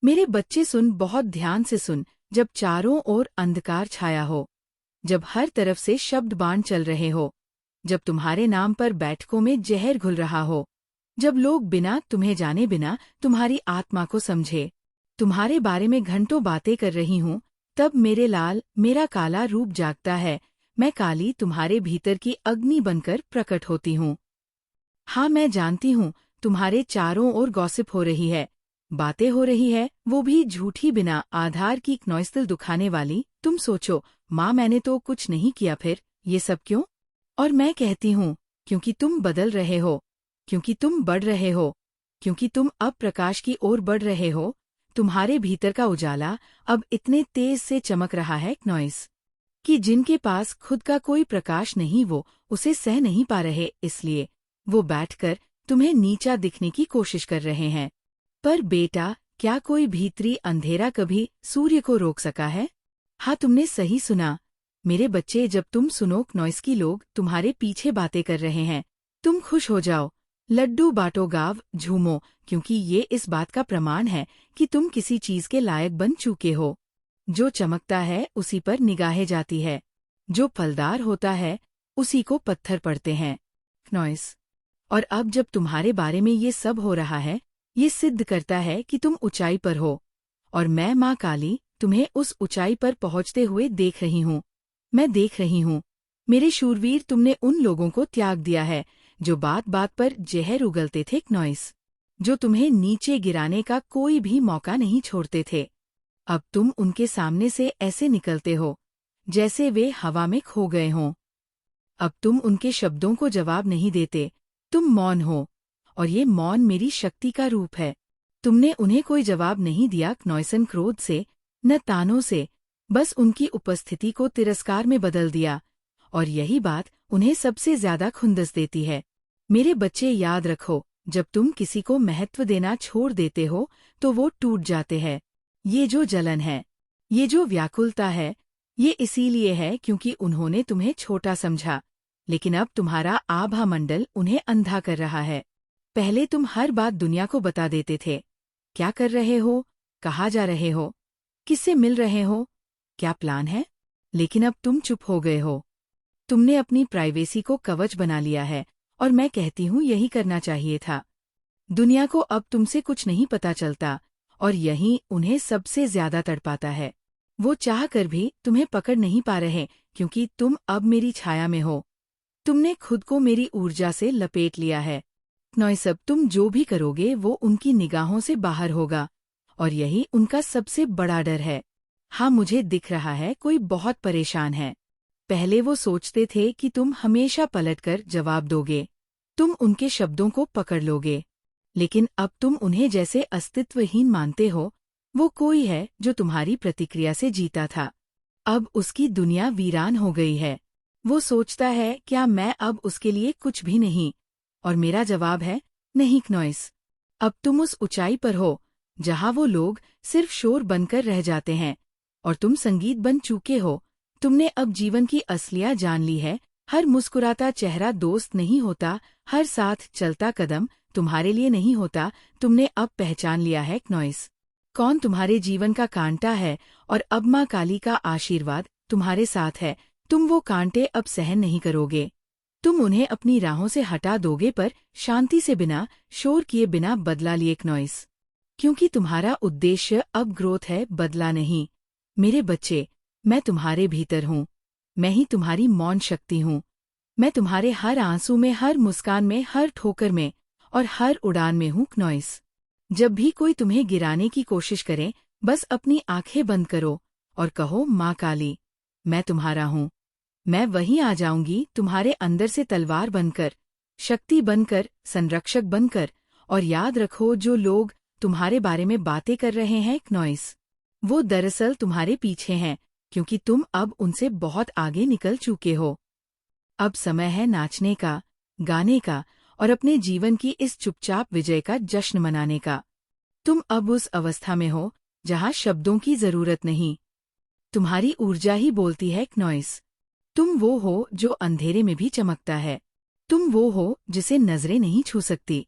मेरे बच्चे सुन, बहुत ध्यान से सुन। जब चारों ओर अंधकार छाया हो, जब हर तरफ से शब्द बाण चल रहे हो, जब तुम्हारे नाम पर बैठकों में जहर घुल रहा हो, जब लोग बिना तुम्हें जाने बिना तुम्हारी आत्मा को समझे, तुम्हारे बारे में घंटों बातें कर रही हूँ, तब मेरे लाल, मेरा काला रूप जागता है। मैं काली तुम्हारे भीतर की अग्नि बनकर प्रकट होती हूँ। हाँ, मैं जानती हूँ तुम्हारे चारों ओर गॉसिप हो रही है, बातें हो रही है, वो भी झूठी, बिना आधार की, नॉइस्तिल दुखाने वाली। तुम सोचो, माँ मैंने तो कुछ नहीं किया, फिर ये सब क्यों? और मैं कहती हूँ, क्योंकि तुम बदल रहे हो, क्योंकि तुम बढ़ रहे हो, क्योंकि तुम अब प्रकाश की ओर बढ़ रहे हो। तुम्हारे भीतर का उजाला अब इतने तेज से चमक रहा है, नॉइस, कि जिनके पास खुद का कोई प्रकाश नहीं वो उसे सह नहीं पा रहे, इसलिए वो बैठकर तुम्हें नीचा दिखने की कोशिश कर रहे हैं। पर बेटा, क्या कोई भीतरी अंधेरा कभी सूर्य को रोक सका है? हाँ, तुमने सही सुना मेरे बच्चे। जब तुम सुनो नॉइस की लोग तुम्हारे पीछे बातें कर रहे हैं, तुम खुश हो जाओ, लड्डू बांटो, गाव, झूमो, क्योंकि ये इस बात का प्रमाण है कि तुम किसी चीज के लायक बन चुके हो। जो चमकता है उसी पर निगाहें जाती है, जो फलदार होता है उसी को पत्थर पड़ते हैं, नॉइस। और अब जब तुम्हारे बारे में ये सब हो रहा है, ये सिद्ध करता है कि तुम ऊंचाई पर हो, और मैं माँ काली तुम्हें उस ऊंचाई पर पहुँचते हुए देख रही हूँ। मैं देख रही हूँ मेरे शूरवीर, तुमने उन लोगों को त्याग दिया है जो बात बात पर जहर उगलते थे, नॉइस, जो तुम्हें नीचे गिराने का कोई भी मौका नहीं छोड़ते थे। अब तुम उनके सामने से ऐसे निकलते हो जैसे वे हवा में खो गए हों। अब तुम उनके शब्दों को जवाब नहीं देते, तुम मौन हो, और ये मौन मेरी शक्ति का रूप है। तुमने उन्हें कोई जवाब नहीं दिया, नॉइसन, क्रोध से न तानों से, बस उनकी उपस्थिति को तिरस्कार में बदल दिया, और यही बात उन्हें सबसे ज्यादा खुंदस देती है। मेरे बच्चे, याद रखो, जब तुम किसी को महत्व देना छोड़ देते हो तो वो टूट जाते हैं। ये जो जलन है, ये जो व्याकुलता है, ये इसीलिए है क्योंकि उन्होंने तुम्हें छोटा समझा, लेकिन अब तुम्हारा आभा मंडल उन्हें अंधा कर रहा है। पहले तुम हर बात दुनिया को बता देते थे, क्या कर रहे हो, कहाँ जा रहे हो, किससे मिल रहे हो, क्या प्लान है, लेकिन अब तुम चुप हो गए हो। तुमने अपनी प्राइवेसी को कवच बना लिया है, और मैं कहती हूँ यही करना चाहिए था। दुनिया को अब तुमसे कुछ नहीं पता चलता, और यही उन्हें सबसे ज्यादा तड़पाता है। वो चाह कर भी तुम्हें पकड़ नहीं पा रहे, क्योंकि तुम अब मेरी छाया में हो। तुमने खुद को मेरी ऊर्जा से लपेट लिया है, नॉइस। अब तुम जो भी करोगे वो उनकी निगाहों से बाहर होगा, और यही उनका सबसे बड़ा डर है। हाँ, मुझे दिख रहा है कोई बहुत परेशान है। पहले वो सोचते थे कि तुम हमेशा पलटकर जवाब दोगे, तुम उनके शब्दों को पकड़ लोगे, लेकिन अब तुम उन्हें जैसे अस्तित्वहीन मानते हो। वो कोई है जो तुम्हारी प्रतिक्रिया से जीता था, अब उसकी दुनिया वीरान हो गई है। वो सोचता है, क्या मैं अब उसके लिए कुछ भी नहीं? और मेरा जवाब है, नहीं, नॉइस। अब तुम उस ऊंचाई पर हो जहां वो लोग सिर्फ शोर बनकर रह जाते हैं, और तुम संगीत बन चुके हो। तुमने अब जीवन की असलियत जान ली है। हर मुस्कुराता चेहरा दोस्त नहीं होता, हर साथ चलता कदम तुम्हारे लिए नहीं होता। तुमने अब पहचान लिया है, नॉइस, कौन तुम्हारे जीवन का कांटा है, और अब माँ काली का आशीर्वाद तुम्हारे साथ है। तुम वो कांटे अब सहन नहीं करोगे, तुम उन्हें अपनी राहों से हटा दोगे, पर शांति से, बिना शोर किए, बिना बदला लिए, नॉइस, क्योंकि तुम्हारा उद्देश्य अब ग्रोथ है, बदला नहीं। मेरे बच्चे, मैं तुम्हारे भीतर हूँ, मैं ही तुम्हारी मौन शक्ति हूँ। मैं तुम्हारे हर आंसू में, हर मुस्कान में, हर ठोकर में, और हर उड़ान में हूँ, नॉइस। जब भी कोई तुम्हें गिराने की कोशिश करे, बस अपनी आंखें बंद करो और कहो, माँ काली, मैं तुम्हारा हूँ। मैं वहीं आ जाऊंगी, तुम्हारे अंदर से तलवार बनकर, शक्ति बनकर, संरक्षक बनकर। और याद रखो, जो लोग तुम्हारे बारे में बातें कर रहे हैं, नॉइस, वो दरअसल तुम्हारे पीछे हैं, क्योंकि तुम अब उनसे बहुत आगे निकल चुके हो। अब समय है नाचने का, गाने का, और अपने जीवन की इस चुपचाप विजय का जश्न मनाने का। तुम अब उस अवस्था में हो जहां शब्दों की जरूरत नहीं, तुम्हारी ऊर्जा ही बोलती है, नॉइस। तुम वो हो जो अंधेरे में भी चमकता है, तुम वो हो जिसे नजरें नहीं छू सकती,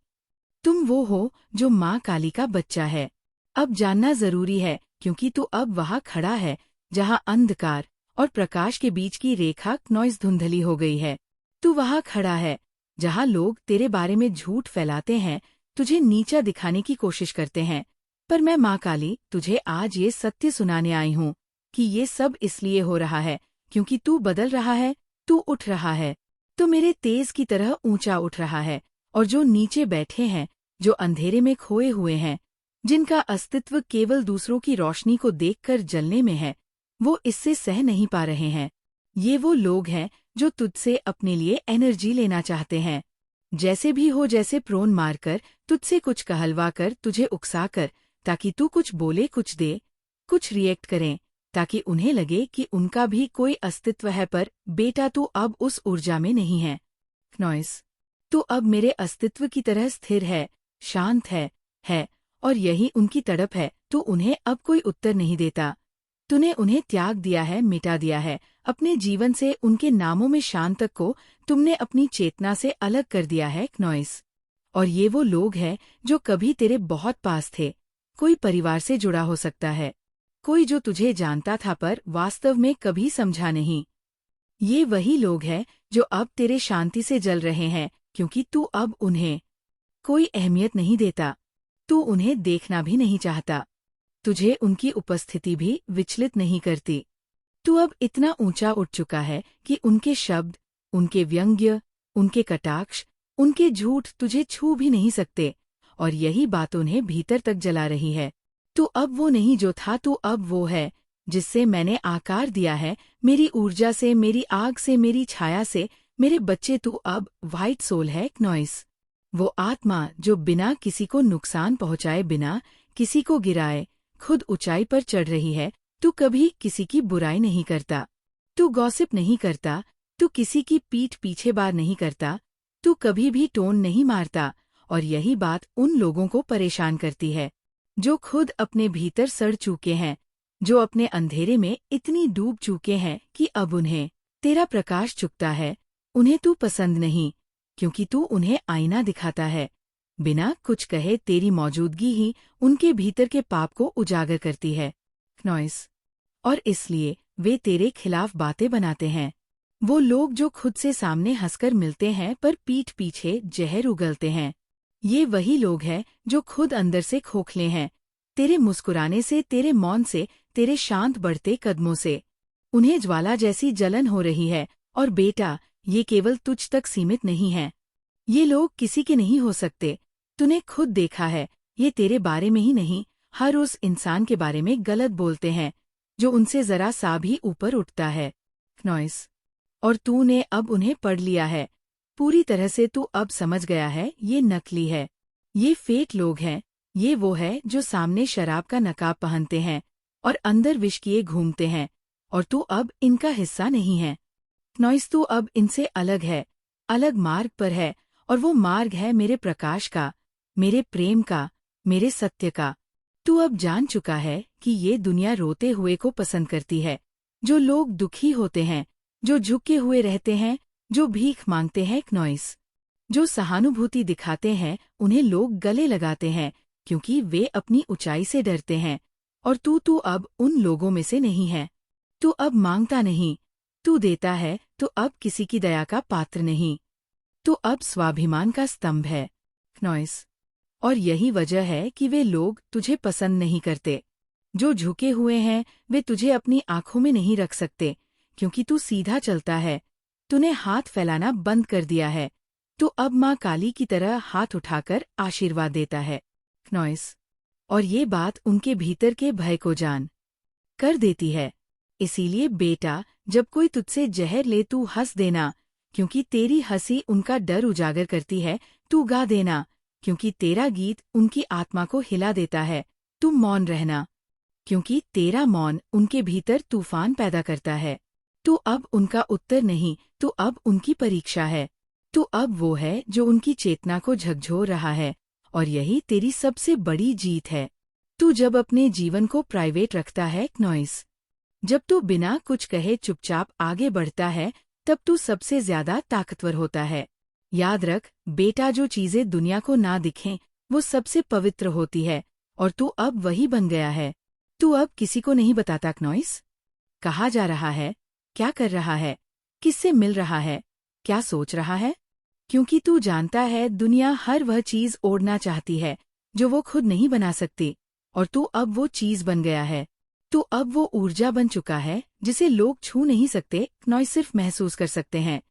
तुम वो हो जो माँ काली का बच्चा है। अब जानना जरूरी है, क्योंकि तू अब वहाँ खड़ा है जहाँ अंधकार और प्रकाश के बीच की रेखा नॉइस धुंधली हो गई है। तू वहाँ खड़ा है जहाँ लोग तेरे बारे में झूठ फैलाते हैं, तुझे नीचा दिखाने की कोशिश करते हैं। पर मैं माँ काली तुझे आज ये सत्य सुनाने आई हूँ कि ये सब इसलिए हो रहा है क्योंकि तू बदल रहा है, तू उठ रहा है। तो मेरे तेज की तरह ऊंचा उठ रहा है, और जो नीचे बैठे हैं, जो अंधेरे में खोए हुए हैं, जिनका अस्तित्व केवल दूसरों की रोशनी को देखकर जलने में है, वो इससे सह नहीं पा रहे हैं। ये वो लोग हैं जो तुझसे अपने लिए एनर्जी लेना चाहते हैं। जैसे भी हो, जैसे प्रोन मारकर, तुझसे कुछ कहलवाकर, तुझे उकसाकर, ताकि तू कुछ बोले, कुछ दे, कुछ रिएक्ट करें, ताकि उन्हें लगे कि उनका भी कोई अस्तित्व है। पर बेटा तू अब उस ऊर्जा में नहीं है। नॉइस, तू अब मेरे अस्तित्व की तरह स्थिर है, शांत है, और यही उनकी तड़प है। तू उन्हें अब कोई उत्तर नहीं देता। तूने उन्हें त्याग दिया है, मिटा दिया है अपने जीवन से। उनके नामों में शान तक को तुमने अपनी चेतना से अलग कर दिया है, नॉइस। और ये वो लोग हैं जो कभी तेरे बहुत पास थे। कोई परिवार से जुड़ा हो सकता है, कोई जो तुझे जानता था पर वास्तव में कभी समझा नहीं। ये वही लोग हैं जो अब तेरे शांति से जल रहे हैं, क्योंकि तू अब उन्हें कोई अहमियत नहीं देता। तू उन्हें देखना भी नहीं चाहता। तुझे उनकी उपस्थिति भी विचलित नहीं करती। तू अब इतना ऊंचा उठ चुका है कि उनके शब्द, उनके व्यंग्य, उनके कटाक्ष, उनके झूठ तुझे छू भी नहीं सकते, और यही बात उन्हें भीतर तक जला रही है। तू अब वो नहीं जो था, तू अब वो है जिससे मैंने आकार दिया है, मेरी ऊर्जा से, मेरी आग से, मेरी छाया से। मेरे बच्चे, तू अब व्हाइट सोल है, नॉइस। वो आत्मा जो बिना किसी को नुकसान पहुंचाए, बिना किसी को गिराए, खुद ऊंचाई पर चढ़ रही है। तू कभी किसी की बुराई नहीं करता, तू गॉसिप नहीं करता, तू किसी की पीठ पीछे बार नहीं करता, तू कभी भी टोन नहीं मारता। और यही बात उन लोगों को परेशान करती है जो खुद अपने भीतर सड़ चुके हैं, जो अपने अंधेरे में इतनी डूब चुके हैं कि अब उन्हें तेरा प्रकाश चुभता है। उन्हें तू पसंद नहीं, क्योंकि तू उन्हें आईना दिखाता है। बिना कुछ कहे तेरी मौजूदगी ही उनके भीतर के पाप को उजागर करती है, नॉइस। और इसलिए वे तेरे खिलाफ बातें बनाते हैं। वो लोग जो खुद से सामने हंसकर मिलते हैं पर पीठ पीछे जहर उगलते हैं। ये वही लोग हैं जो खुद अंदर से खोखले हैं, तेरे मुस्कुराने से, तेरे मौन से, तेरे शांत बढ़ते कदमों से। उन्हें ज्वाला जैसी जलन हो रही है। और बेटा, ये केवल तुझ तक सीमित नहीं है। ये लोग किसी के नहीं हो सकते। तूने खुद देखा है, ये तेरे बारे में ही नहीं, हर उस इंसान के बारे में गलत बोलते हैं जो उनसे जरा सा भी ऊपर उठता है, नॉइस। और तूने अब उन्हें पढ़ लिया है पूरी तरह से। तू अब समझ गया है, ये नकली है, ये फेक लोग हैं। ये वो है जो सामने शराब का नकाब पहनते हैं और अंदर विष किए घूमते हैं, और तू अब इनका हिस्सा नहीं है, नॉइस। तू अब इनसे अलग है, अलग मार्ग पर है, और वो मार्ग है मेरे प्रकाश का, मेरे प्रेम का, मेरे सत्य का। तू अब जान चुका है कि ये दुनिया रोते हुए को पसंद करती है, जो लोग दुखी होते हैं, जो झुके हुए रहते हैं, जो भीख मांगते हैं, नॉइस। जो सहानुभूति दिखाते हैं, उन्हें लोग गले लगाते हैं, क्योंकि वे अपनी ऊंचाई से डरते हैं। और तू अब उन लोगों में से नहीं है। तू अब मांगता नहीं, तू देता है। तू अब किसी की दया का पात्र नहीं, तू अब स्वाभिमान का स्तंभ है, नॉइस। और यही वजह है कि वे लोग तुझे पसंद नहीं करते। जो झुके हुए हैं, वे तुझे अपनी आंखों में नहीं रख सकते, क्योंकि तू सीधा चलता है। तूने हाथ फैलाना बंद कर दिया है। तू अब माँ काली की तरह हाथ उठाकर आशीर्वाद देता है, नॉइस। और ये बात उनके भीतर के भय को जान कर देती है। इसीलिए बेटा, जब कोई तुझसे जहर ले, तू हंस देना, क्योंकि तेरी हंसी उनका डर उजागर करती है। तू गा देना, क्योंकि तेरा गीत उनकी आत्मा को हिला देता है। तू मौन रहना, क्योंकि तेरा मौन उनके भीतर तूफान पैदा करता है। तू अब उनका उत्तर नहीं, तू अब उनकी परीक्षा है। तू अब वो है जो उनकी चेतना को झकझोर रहा है, और यही तेरी सबसे बड़ी जीत है। तू जब अपने जीवन को प्राइवेट रखता है, नॉइस, जब तू बिना कुछ कहे चुपचाप आगे बढ़ता है, तब तू सबसे ज्यादा ताकतवर होता है। याद रख बेटा, जो चीजें दुनिया को ना दिखें वो सबसे पवित्र होती है, और तू अब वही बन गया है। तू अब किसी को नहीं बताता क्नॉइस। कहाँ जा रहा है, क्या कर रहा है, किससे मिल रहा है, क्या सोच रहा है? क्योंकि तू जानता है दुनिया हर वह चीज ओढ़ना चाहती है जो वो खुद नहीं बना सकती, और तू अब वो चीज बन गया है। तू अब वो ऊर्जा बन चुका है जिसे लोग छू नहीं सकते, क्नॉइस सिर्फ महसूस कर सकते हैं।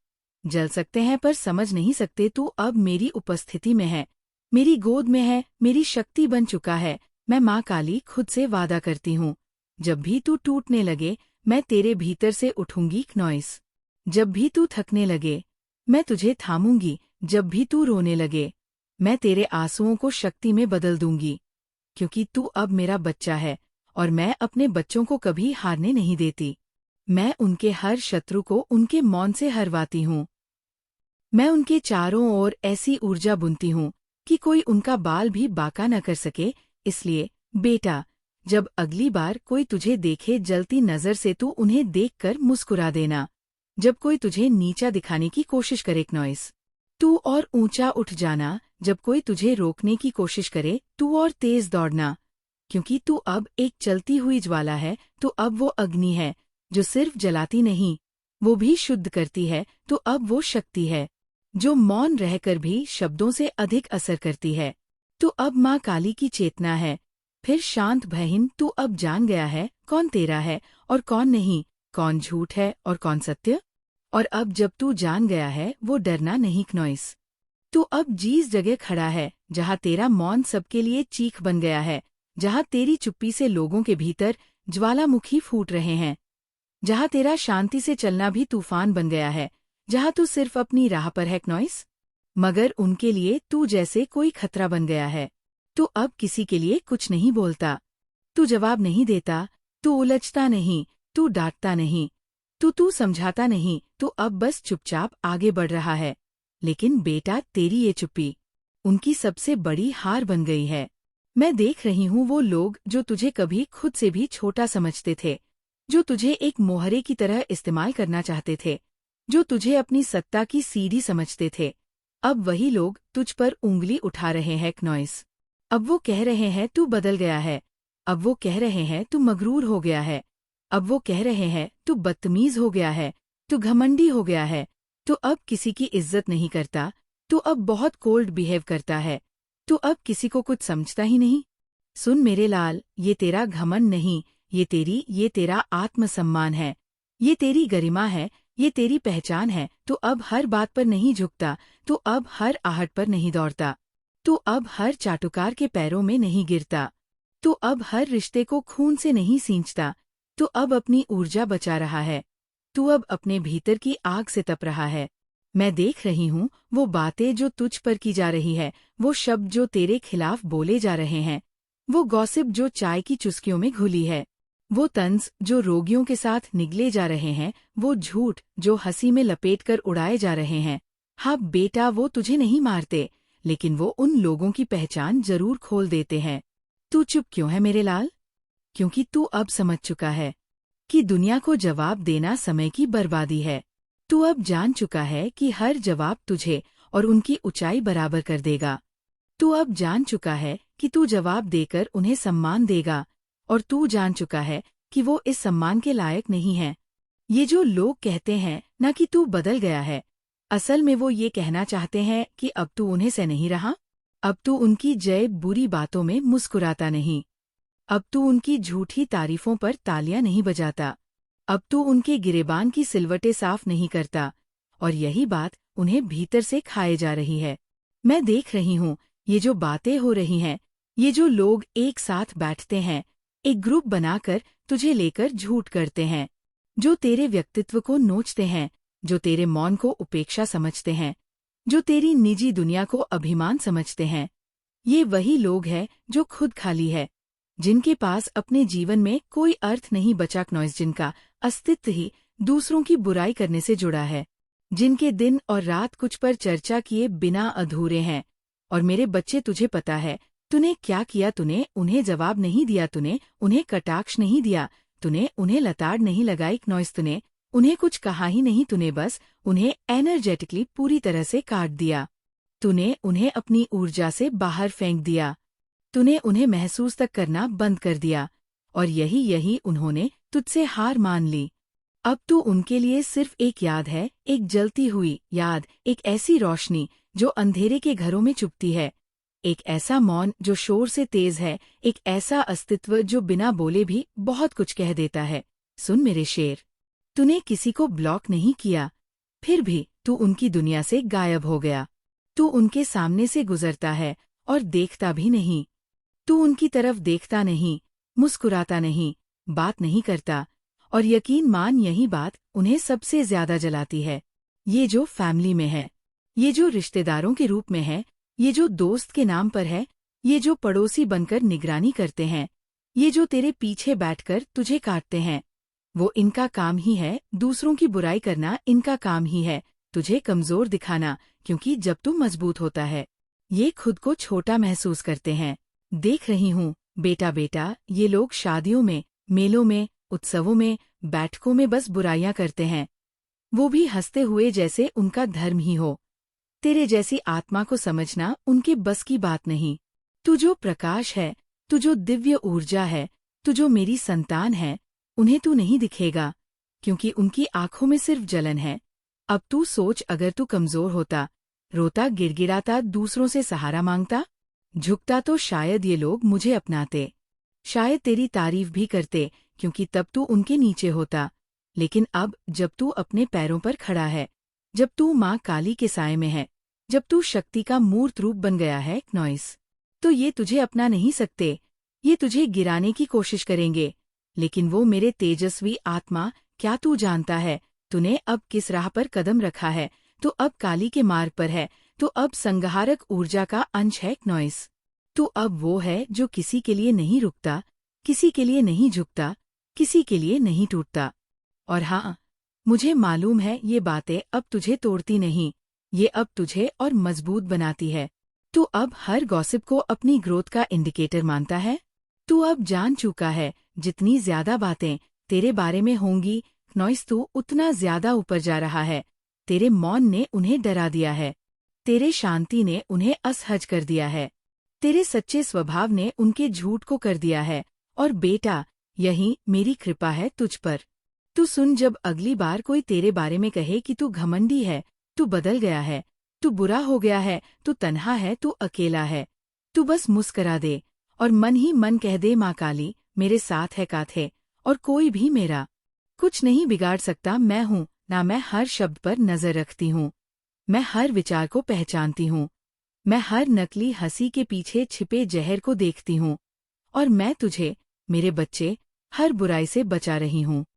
जल सकते हैं पर समझ नहीं सकते। तू अब मेरी उपस्थिति में है, मेरी गोद में है, मेरी शक्ति बन चुका है। मैं माँ काली खुद से वादा करती हूँ, जब भी तू टूटने लगे मैं तेरे भीतर से उठूंगी क्नॉइस। जब भी तू थकने लगे मैं तुझे थामूंगी। जब भी तू रोने लगे मैं तेरे आंसुओं को शक्ति में बदल दूंगी। क्योंकि तू अब मेरा बच्चा है और मैं अपने बच्चों को कभी हारने नहीं देती। मैं उनके हर शत्रु को उनके मौन से हरवाती हूँ। मैं उनके चारों ओर ऐसी ऊर्जा बुनती हूँ कि कोई उनका बाल भी बांका न कर सके। इसलिए बेटा, जब अगली बार कोई तुझे देखे जलती नजर से तू उन्हें देखकर मुस्कुरा देना। जब कोई तुझे नीचा दिखाने की कोशिश करे क्नॉइस, तू और ऊंचा उठ जाना। जब कोई तुझे रोकने की कोशिश करे तू और तेज दौड़ना। क्योंकि तू अब एक चलती हुई ज्वाला है। तू अब वो अग्नि है जो सिर्फ जलाती नहीं, वो भी शुद्ध करती है। तो अब वो शक्ति है जो मौन रहकर भी शब्दों से अधिक असर करती है। तू अब माँ काली की चेतना है। फिर शांत बहन, तू अब जान गया है कौन तेरा है और कौन नहीं, कौन झूठ है और कौन सत्य। और अब जब तू जान गया है वो डरना नहीं क्नॉइस। तू अब जिस जगह खड़ा है जहाँ तेरा मौन सबके लिए चीख बन गया है, जहाँ तेरी चुप्पी से लोगों के भीतर ज्वालामुखी फूट रहे हैं, जहाँ तेरा शांति से चलना भी तूफान बन गया है, जहाँ तू सिर्फ अपनी राह पर है क्नॉइस, मगर उनके लिए तू जैसे कोई खतरा बन गया है। तू अब किसी के लिए कुछ नहीं बोलता, तू जवाब नहीं देता, तू उलझता नहीं, तू डांटता नहीं, तू समझाता नहीं। तू अब बस चुपचाप आगे बढ़ रहा है। लेकिन बेटा, तेरी ये चुप्पी उनकी सबसे बड़ी हार बन गई है। मैं देख रही हूँ वो लोग जो तुझे कभी खुद से भी छोटा समझते थे, जो तुझे एक मोहरे की तरह इस्तेमाल करना चाहते थे, जो तुझे अपनी सत्ता की सीढ़ी समझते थे, अब वही लोग तुझ पर उंगली उठा रहे हैं क्नॉइस। अब वो कह रहे हैं तू बदल गया है। अब वो कह रहे हैं तू मगरूर हो गया है। अब वो कह रहे हैं तू बदतमीज हो गया है, तू घमंडी हो गया है, तू अब किसी की इज्जत नहीं करता, तू अब बहुत कोल्ड बिहेव करता है, तू अब किसी को कुछ समझता ही नहीं। सुन मेरे लाल, ये तेरा घमंड नहीं, ये तेरा आत्मसम्मान है, ये तेरी गरिमा है, ये तेरी पहचान है। तू अब हर बात पर नहीं झुकता, तू अब हर आहट पर नहीं दौड़ता, तू अब हर चाटुकार के पैरों में नहीं गिरता, तू अब हर रिश्ते को खून से नहीं सींचता, तू अब अपनी ऊर्जा बचा रहा है, तू अब अपने भीतर की आग से तप रहा है। मैं देख रही हूँ वो बातें जो तुझ पर की जा रही है, वो शब्द जो तेरे खिलाफ बोले जा रहे हैं, वो गॉसिप जो चाय की चुस्कियों में घुली है, वो तंज जो रोगियों के साथ निगले जा रहे हैं, वो झूठ जो हंसी में लपेटकर उड़ाए जा रहे हैं। हाँ बेटा, वो तुझे नहीं मारते, लेकिन वो उन लोगों की पहचान जरूर खोल देते हैं। तू चुप क्यों है मेरे लाल? क्योंकि तू अब समझ चुका है कि दुनिया को जवाब देना समय की बर्बादी है। तू अब जान चुका है कि हर जवाब तुझे और उनकी ऊंचाई बराबर कर देगा। तू अब जान चुका है कि तू जवाब देकर उन्हें सम्मान देगा, और तू जान चुका है कि वो इस सम्मान के लायक नहीं है। ये जो लोग कहते हैं ना कि तू बदल गया है, असल में वो ये कहना चाहते हैं कि अब तू उन्हें से नहीं रहा। अब तू उनकी जय बुरी बातों में मुस्कुराता नहीं, अब तू उनकी झूठी तारीफों पर तालियां नहीं बजाता, अब तू उनके गिरेबान की सिलवटें साफ नहीं करता, और यही बात उन्हें भीतर से खाए जा रही है। मैं देख रही हूँ ये जो बातें हो रही हैं, ये जो लोग एक साथ बैठते हैं, एक ग्रुप बनाकर तुझे लेकर झूठ करते हैं, जो तेरे व्यक्तित्व को नोचते हैं, जो तेरे मौन को उपेक्षा समझते हैं, जो तेरी निजी दुनिया को अभिमान समझते हैं, ये वही लोग हैं जो खुद खाली है, जिनके पास अपने जीवन में कोई अर्थ नहीं बचा क्नॉइस, जिनका अस्तित्व ही दूसरों की बुराई करने से जुड़ा है, जिनके दिन और रात कुछ पर चर्चा किए बिना अधूरे हैं। और मेरे बच्चे, तुझे पता है तूने क्या किया? तूने उन्हें जवाब नहीं दिया, तूने उन्हें कटाक्ष नहीं दिया, तूने उन्हें लताड़ नहीं लगाई क्नॉइस, तूने उन्हें कुछ कहा ही नहीं, तूने बस उन्हें एनर्जेटिकली पूरी तरह से काट दिया। तूने उन्हें अपनी ऊर्जा से बाहर फेंक दिया। तूने उन्हें महसूस तक करना बंद कर दिया, और यही उन्होंने तुझसे हार मान ली। अब तू उनके लिए सिर्फ एक याद है, एक जलती हुई याद, एक ऐसी रोशनी जो अंधेरे के घरों में चुभती है, एक ऐसा मौन जो शोर से तेज है, एक ऐसा अस्तित्व जो बिना बोले भी बहुत कुछ कह देता है। सुन मेरे शेर, तूने किसी को ब्लॉक नहीं किया, फिर भी तू उनकी दुनिया से गायब हो गया। तू उनके सामने से गुजरता है और देखता भी नहीं। तू उनकी तरफ देखता नहीं, मुस्कुराता नहीं, बात नहीं करता, और यकीन मान यही बात उन्हें सबसे ज्यादा जलाती है। ये जो फैमिली में है, ये जो रिश्तेदारों के रूप में है, ये जो दोस्त के नाम पर है, ये जो पड़ोसी बनकर निगरानी करते हैं, ये जो तेरे पीछे बैठकर तुझे काटते हैं, वो इनका काम ही है, दूसरों की बुराई करना इनका काम ही है, तुझे कमजोर दिखाना, क्योंकि जब तू मजबूत होता है, ये खुद को छोटा महसूस करते हैं। देख रही हूँ बेटा, ये लोग शादियों में, मेलों में, उत्सवों में, बैठकों में बस बुराइयां करते हैं, वो भी हंसते हुए जैसे उनका धर्म ही हो। तेरे जैसी आत्मा को समझना उनके बस की बात नहीं। तू जो प्रकाश है, तू जो दिव्य ऊर्जा है, तू जो मेरी संतान है, उन्हें तू नहीं दिखेगा, क्योंकि उनकी आंखों में सिर्फ जलन है। अब तू सोच, अगर तू कमजोर होता, रोता, गिड़गिड़ाता, दूसरों से सहारा मांगता, झुकता, तो शायद ये लोग मुझे अपनाते, शायद तेरी तारीफ भी करते, क्योंकि तब तू उनके नीचे होता। लेकिन अब जब तू अपने पैरों पर खड़ा है, जब तू माँ काली के साए में है, जब तू शक्ति का मूर्त रूप बन गया है नॉइस, तो ये तुझे अपना नहीं सकते, ये तुझे गिराने की कोशिश करेंगे। लेकिन वो मेरे तेजस्वी आत्मा, क्या तू जानता है तूने अब किस राह पर कदम रखा है? तू अब काली के मार्ग पर है, तू अब संहारक ऊर्जा का अंश है नॉइस। तू अब वो है जो किसी के लिए नहीं रुकता, किसी के लिए नहीं झुकता, किसी के लिए नहीं टूटता। और हाँ, मुझे मालूम है ये बातें अब तुझे तोड़ती नहीं, ये अब तुझे और मजबूत बनाती है। तू अब हर गॉसिप को अपनी ग्रोथ का इंडिकेटर मानता है। तू अब जान चुका है, जितनी ज्यादा बातें तेरे बारे में होंगी नॉइस, तू उतना ज्यादा ऊपर जा रहा है। तेरे मौन ने उन्हें डरा दिया है, तेरे शांति ने उन्हें असहज कर दिया है, तेरे सच्चे स्वभाव ने उनके झूठ को कर दिया है। और बेटा, यही मेरी कृपा है तुझ पर। तू सुन, जब अगली बार कोई तेरे बारे में कहे कि तू घमंडी है, तू बदल गया है, तू बुरा हो गया है, तू तन्हा है, तू अकेला है, तू बस मुस्करा दे और मन ही मन कह दे, माँ काली मेरे साथ है काथे, और कोई भी मेरा कुछ नहीं बिगाड़ सकता। मैं हूँ ना, मैं हर शब्द पर नजर रखती हूँ, मैं हर विचार को पहचानती हूँ, मैं हर नकली हंसी के पीछे छिपे जहर को देखती हूँ, और मैं तुझे, मेरे बच्चे, हर बुराई से बचा रही हूँ।